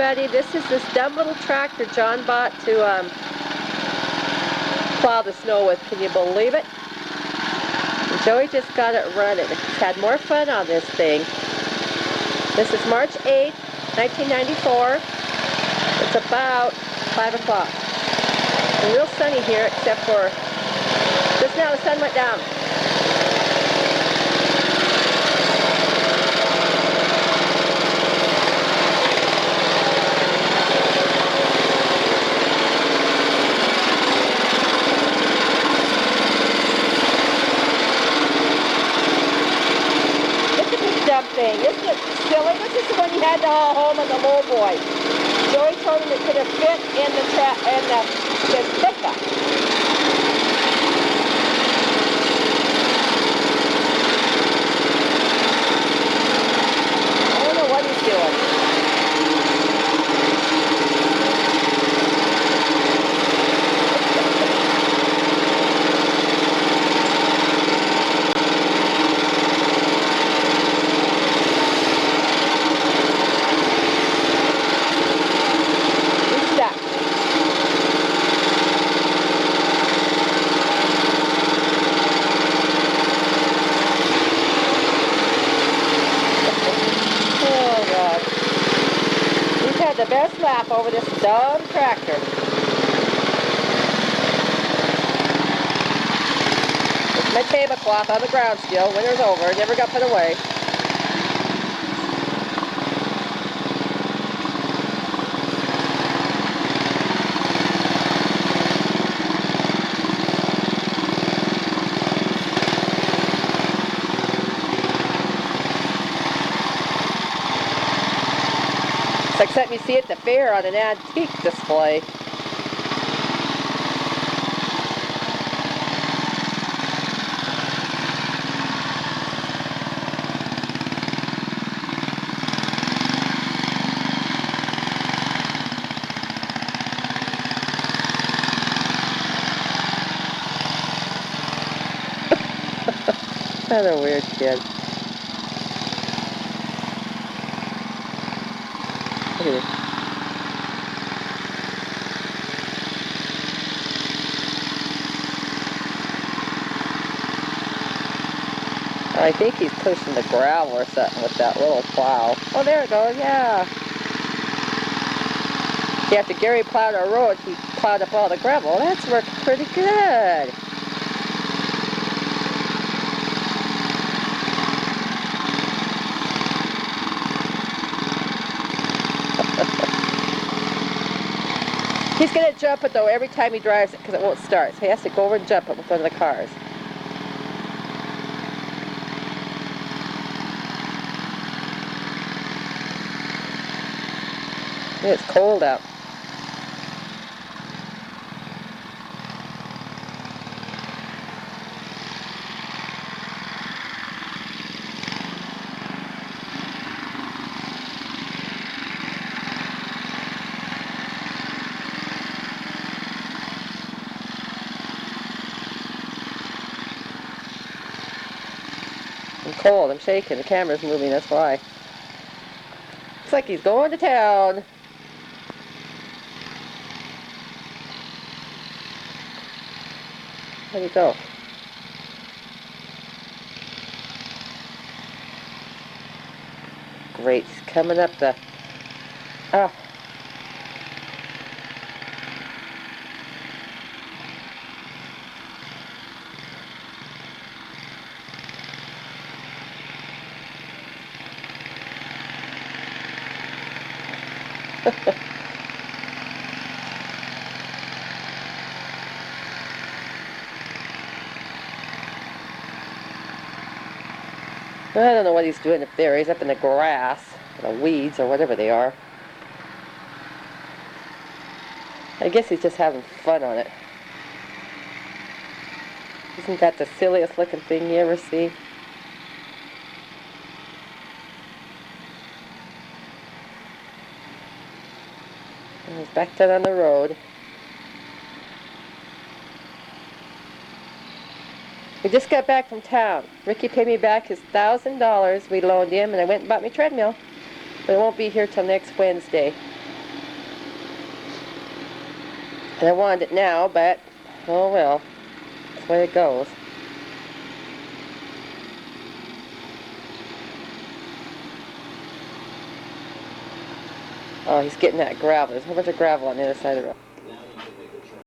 Everybody, this is this dumb little tractor John bought to plow the snow with. Can you believe it? And Joey just got it running. He's had more fun on this thing. This is March 8th, 1994. It's about 5 o'clock. It's real sunny here, except for just now the sun went down. Thing. Isn't it silly? This is the one he had to haul home on the low boy. Joey told him it could have fit in the his pickup. I don't know what he's doing. The best lap over this dumb tractor. It's my tablecloth on the ground still. Winter's over. Never got put away. It's like something you see at the fair on an antique display. What a weird kid. Look at this. I think he's pushing the gravel or something with that little plow. Oh, there it goes, yeah. See, after Gary plowed our road, he plowed up all the gravel. That's worked pretty good. He's going to jump it, though, every time he drives it because it won't start. So he has to go over and jump it with one of the cars. It's cold out. I'm cold, I'm shaking, the camera's moving, that's why. Looks like he's going to town. Where'd he go? Great, he's coming up the... Oh. I don't know what he's doing up there. He's up in the grass, the weeds, or whatever they are. I guess he's just having fun on it. Isn't that the silliest looking thing you ever see? And he's back down on the road. We just got back from town. Ricky paid me back his $1,000 we loaned him, and I went and bought me treadmill. But it won't be here till next Wednesday. And I wanted it now, but, oh well, that's the way it goes. Oh, he's getting that gravel. There's a whole bunch of gravel on the other side of the road.